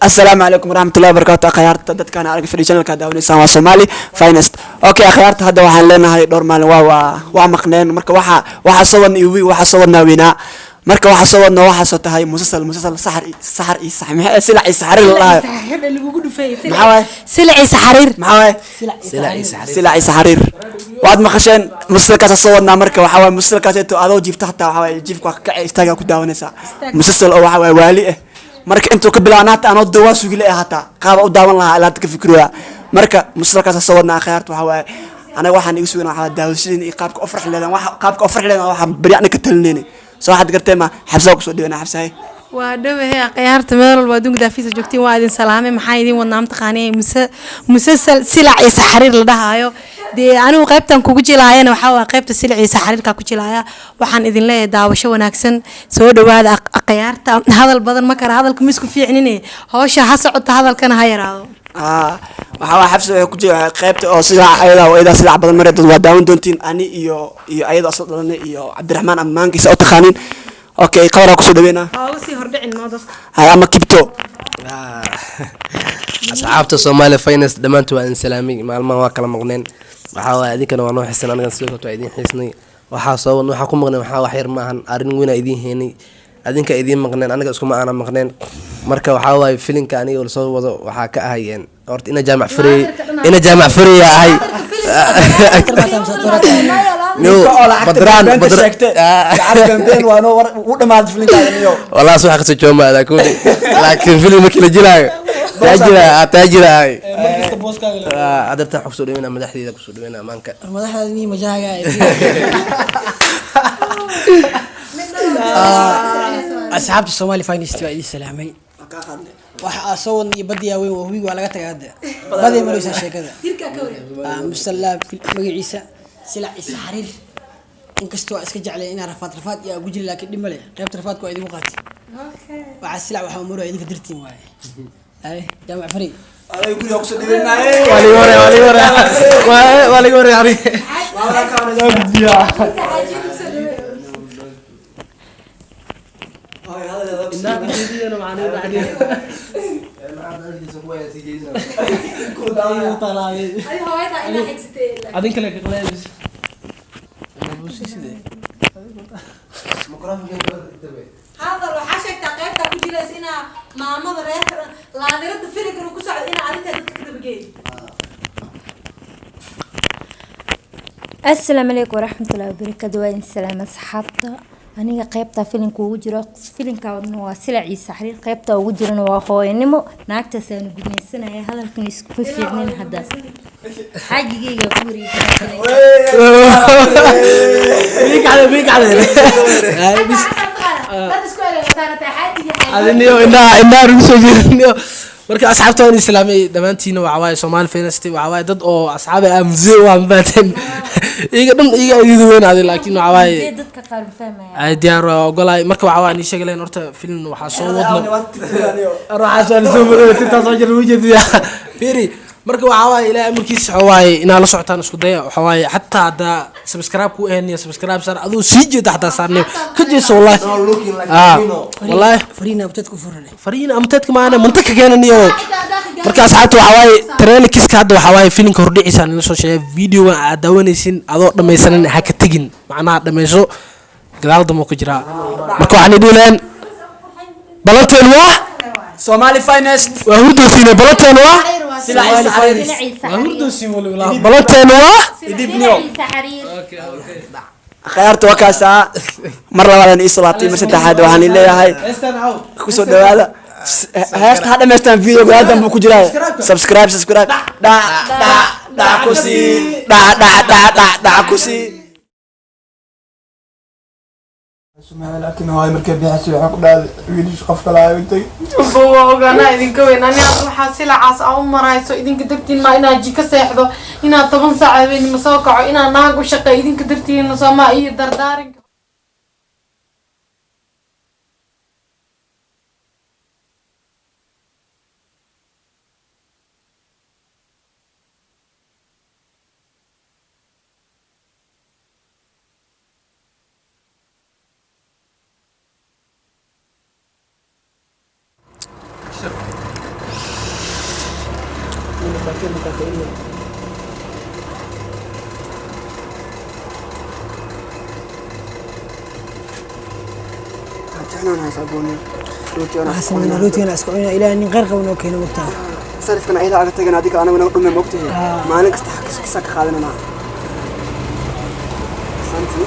السلام عليكم ورحمة الله وبركاته. أخيارت دتك أنا أعرف في الشانل كده ونسمع سومالي فاينست. أوكي أخيارت هذا وحن لنا هاي دور مال ومقنين مركا waxa صورنا يوي waxa صورنا وينا مركا waxa صورنا waxa صوت هاي مسلسل سحر إيه سلع سحرير الله سلعي سحرير سلع سحرير وعد ما خشين مسلسل صورنا مركا وحوا مسلسل تو أدو جيب تحت وحوا جيب كع استاجا كده ونسا مسلسل أو وحوا والي marka intuu ka bilaanaata aan wada waa sugi leeyahay hata qaab u daawan lahaa ilaad ka fikiraya marka muslakaas soo wadnaa khayartu waxa waay anaga waxaan igu sugan waxa daawashadeen iyo qaabka u farx leedan waxa qaabka u farx leedan waxa bariicna ka talneene soo waxaad gartay ma xabsaa ku soo dhiwana xabsahay waa dhawahay khiyaarta meel walba adduunka daafisa joogtiin waa idin salaamay maxaa idin wadnaa imtixaaniye musasal silac iyo saxariir la dhahayo dee anigu qaybtan kugu jilaayana waxa waa qaybta silac iyo saxariirka ku jilaaya waxaan idin leeyahay daawasho wanaagsan soo dhawaada khiyaarta hadal badan ma kara hadalku misku fiicnine hawsha ha socota hadalkana ha yaraado waxa waa xabsi ku jira qaybta oo sida ayada sida badan mareed waa daawan doontiin ani iyo ayada asoo dhalanay iyo Cabdiraxmaan amaankiisa oo taqaanin اوكي قورا كسو دوينا سي هردعين ما دفك هاي اما كيبتو asxaabta Soomaali Finance dhamaantu waa in salaami maalmaha waa kala maqneen waxa waa idinkana waa noo xisan anaga sidoo kale idin xiisnay waxa soo wadno waxa ku maqneen waxa wax yar maahan arin weyn idin heenay adinka idin maqneen anaga isku ma aana maqneen marka waxa waa filinka aniga oo soo wado waxa ka ahayeen horta ina jaamac free ahay نو بدران كامبين وانو ودماد فيلم كانيو والله سو حق سجوما هذا كودي لكن فيلم كلا جلا تاجر هاي عدرت حق سو دينا مدحديدا كسو دينا مانكا مدحدني مجاغا أصحاب الصومالي فاينست waa idin salaamay waxa soo wadnay badiyaa weyn oo wiigu laga tagay hadda badii maraysa sheekada musallab magaciisa silac isxariir inkastoo iska jeclay in rafaad iyo ugu jiri laakiin dhimale qaybta rafaadku waa idin qaatay waxa silac waxa umuro idinka dirtiin waay ay jaamac fari ay guriga ku soo dhibanay wali hore ari wala kaan loo gudbiya ay hada inna bidiyana macna bacdi adinka la qaleebis هذا وحشك تقيت كجلس هنا مع مضر لا نرد فرق وكسر هنا عرفت تكتب جاي السلام عليكم ورحمة الله وبركاته وين السلام أصحابتا أنا قيبتا فيلم كوجرا فيلم كانوا سلعي سحرير قيبتا وجرا وخوي نمو ناكتا سانو بني السنة يا هذا الكنيس كيف يعني حدث حاجة جيجا كوري بيك على إنها رجسوا جيرنيو marka asxaabtaan islaamay dhamaantiina waxa waay Soomaali Finance waxa waay dad oo asxaab ah muzee waan baateen iga idin weynaaday laakiin waxa waay dadka qaar fahmaya ay diyaar ogolay marka waxa waay sheegleen horta film waxa soo wadno ruuxa soo maray inta soo jiray wajadiya fiiri marka waxa waay ilaa amarkiis waxa waay ina la socotaan isku day waxa waay hatta hada subscribe ku ahniya subscribe sar adoo sii jeeda hatta saarnay ka jeeso wallahi فرينا بتدكو فرنا فرينا amtadka maana mantaka keenaniyo marka asxaabtu waxa waay trailer kiska hadda waxa waay filimka hordhiciisa la soo sheegay video aad daawanaysin adoo dhameysanan ha ka tagin macnaha dhameyso gadaal damo ku jira marka waxaan idin balanteen waa Somali Finest waa hurdoosiina balanteen waa silac isxariir waa hurdoosi wala balanteen waa idibniyo خيارته وكاسا مرة ولا نيسو لاتي مسدح هذا وهني ليه هاي كوسو دوالا هاست هذا مستن فيديو هذا بوكو جراي سبسكرايب دا كوسي دا كوسي سمعنا لكن هاي مركب بيحسوا حق ويليش قف كلا انتي هو انا idin ka weyn ani waxa silacaas aan u marayso idinka dirtiin ma inaa jika seexdo inaa 10 saac habeen ma soo kaco inaa naag u shaqeeyo idinka dirtiin Soomaa iyo dardaarin جحنا هيسابوني روتي أنا حسنا روتي أنا أسكعنا إلى أن غير قونا وكينا وقتها صرف كنا عيدا أقتك أنا ديك أنا ونقول من وقتها ما أنا كستحك سك خالنا أنا سنتي